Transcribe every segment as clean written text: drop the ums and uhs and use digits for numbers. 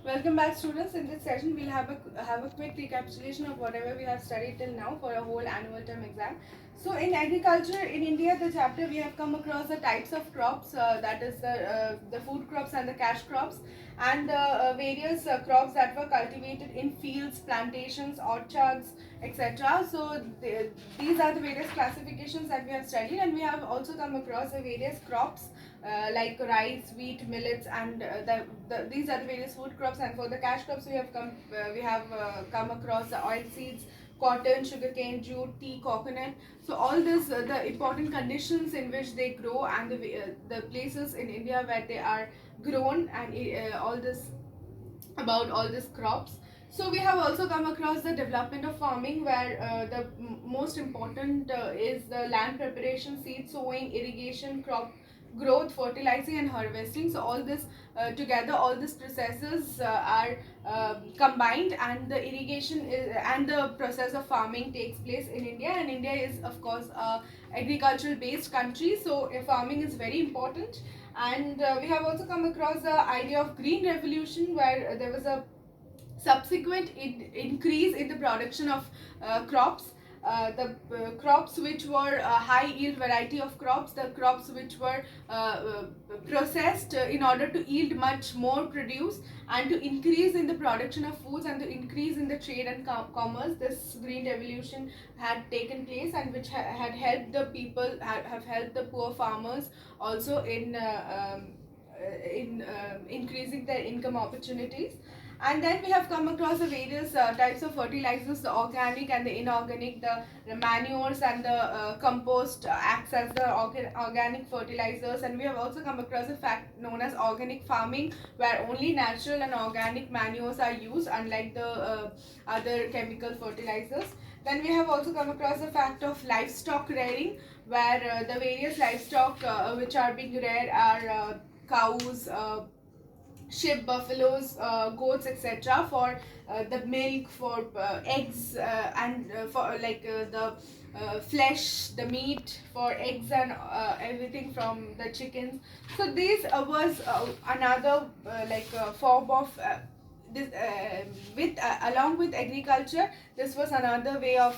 Welcome back, students. In this session, we'll have a quick recapitulation of whatever we have studied till now for a whole annual term exam. So, in agriculture in India, the chapter we have come across the types of crops, that is the food crops and the cash crops, and the various crops that were cultivated in fields, plantations, orchards, etc. So, these are the various classifications that we have studied, and we have also come across the various crops like rice, wheat, millets, and these are the various food crops. And for the cash crops, we have come across the oil seeds, cotton, sugarcane, jute, tea, coconut. So all this, the important conditions in which they grow, and the places in India where they are grown, and all this about all these crops. So we have also come across the development of farming, where the most important is the land preparation, seed sowing, irrigation, crop growth, fertilizing, and harvesting. So all this together, all these processes are combined, and the and the process of farming takes place in India. And India is, of course, a agricultural based country, so farming is very important. And we have also come across the idea of green revolution, where there was a subsequent increase in the production of crops. The crops which were high yield variety of crops, the crops which were processed in order to yield much more produce, and to increase in the production of foods, and to increase in the trade and commerce. This green revolution had taken place, and which had helped the people, have helped the poor farmers also in increasing their income opportunities. And then we have come across the various types of fertilizers, the organic and the inorganic. The manures and the compost acts as the organic fertilizers. And we have also come across a fact known as organic farming, where only natural and organic manures are used, unlike the other chemical fertilizers. Then we have also come across the fact of livestock rearing, where the various livestock which are being reared are cows, sheep, buffaloes, goats, etc. for the milk, for eggs, and for the flesh, the meat, for eggs, and everything from the chickens. So this was another form of this with along with agriculture. This was another way of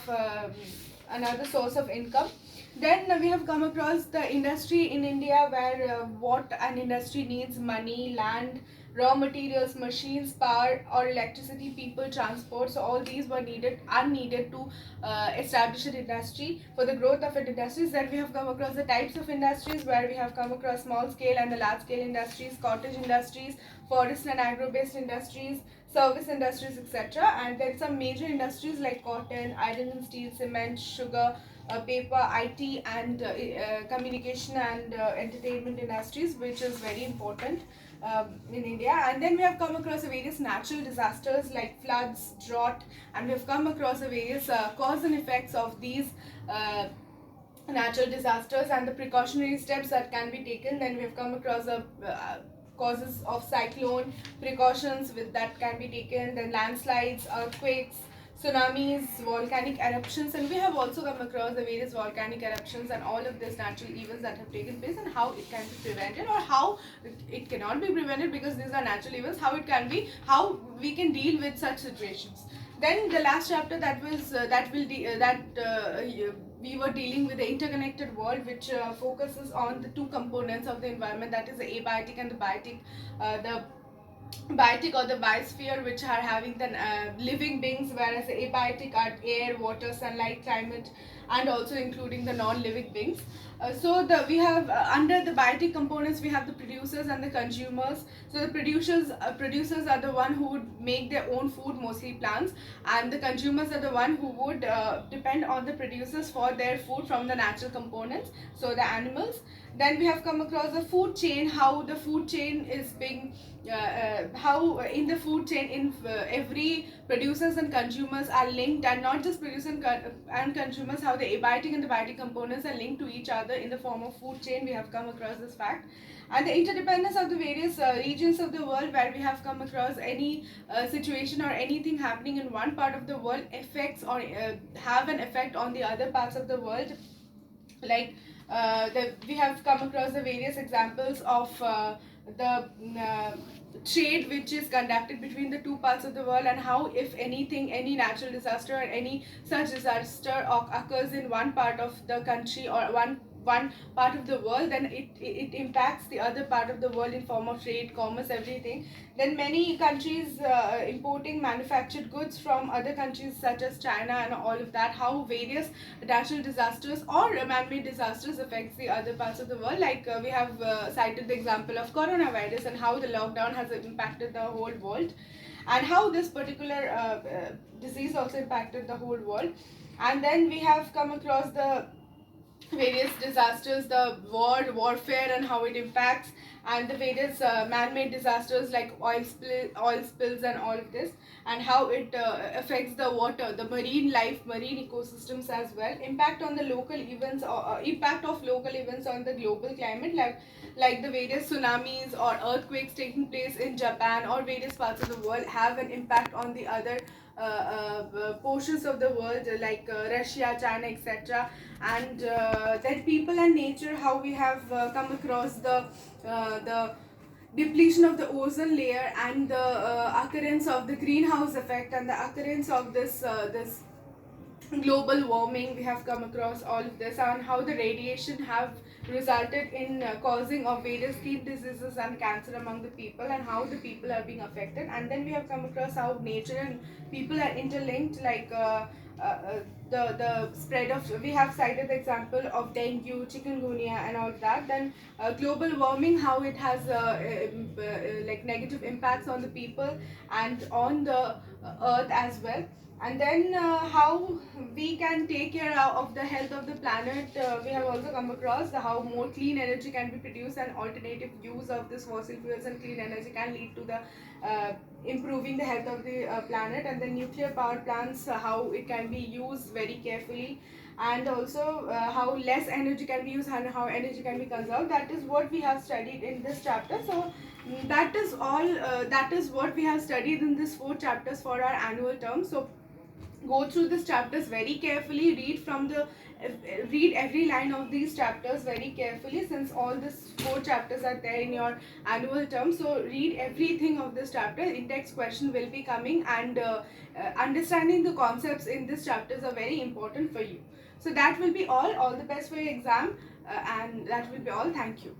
another source of income. Then we have come across the industry in India, where what an industry needs: money, land, raw materials, machines, power or electricity, people, transport. So all these were unneeded to establish an industry. For the growth of an industries, then we have come across the types of industries, where we have come across small scale and the large scale industries, cottage industries, forest and agro based industries, service industries, etc. And then some major industries like cotton, iron and steel, cement, sugar, paper, IT, and communication and entertainment industries, which is very important in India. And then we have come across various natural disasters like floods, drought, and we have come across the various cause and effects of these natural disasters and the precautionary steps that can be taken. Then we have come across causes of cyclone, precautions with that can be taken, then landslides, earthquakes, tsunamis, volcanic eruptions. And we have also come across the various volcanic eruptions and all of these natural events that have taken place, and how it can be prevented, or how it cannot be prevented because these are natural events, how it can be, how we can deal with such situations. Then the last chapter that was we were dealing with the interconnected world, which focuses on the two components of the environment, that is the abiotic and the biotic. The biotic or the biosphere, which are having the living beings, whereas the abiotic are air, water, sunlight, climate, and also including the non-living beings. So we have under the biotic components, we have the producers and the consumers. So the producers are the one who would make their own food, mostly plants, and the consumers are the one who would depend on the producers for their food from the natural components, so the animals. Then we have come across the food chain, how the food chain is being how in the food chain, in every producers and consumers are linked, and not just producers and consumers, how the abiotic and the biotic components are linked to each other in the form of food chain. We have come across this fact. And the interdependence of the various regions of the world, where we have come across any situation or anything happening in one part of the world affects or have an effect on the other parts of the world. Like we have come across the various examples of trade which is conducted between the two parts of the world, and how, if anything, any natural disaster or any such disaster occurs in one part of the country or one part of the world, then it impacts the other part of the world in form of trade, commerce, everything. Then many countries importing manufactured goods from other countries such as China and all of that, how various natural disasters or man-made disasters affects the other parts of the world. Like we have cited the example of coronavirus and how the lockdown has impacted the whole world, and how this particular disease also impacted the whole world. And then we have come across the various disasters, the warfare and how it impacts, and the various man-made disasters like oil spills and all of this, and how it affects the water, the marine life, marine ecosystems as well. Impact on the local events, or impact of local events on the global climate, like the various tsunamis or earthquakes taking place in Japan or various parts of the world have an impact on the other portions of the world, like Russia, China, etc. And then people and nature, how we have come across the depletion of the ozone layer, and the occurrence of the greenhouse effect, and the occurrence of this global warming. We have come across all of this, and how the radiation have resulted in causing of various skin diseases and cancer among the people, and how the people are being affected. And then we have come across how nature and people are interlinked, like the spread of, we have cited the example of dengue, chikungunya and all that. Then global warming, how it has like negative impacts on the people and on the earth as well. And then how we can take care of the health of the planet. We have also come across how more clean energy can be produced, and alternative use of this fossil fuels and clean energy can lead to the improving the health of the planet. And the nuclear power plants, how it can be used very carefully, and also how less energy can be used and how energy can be conserved. That is what we have studied in this chapter. So that is all, that is what we have studied in this 4 chapters for our annual term. So go through these chapters very carefully, read every line of these chapters very carefully, since all these 4 chapters are there in your annual term. So read everything of this chapter. Index question will be coming, and understanding the concepts in these chapters are very important for you. So that will be all the best for your exam, and that will be all. Thank you.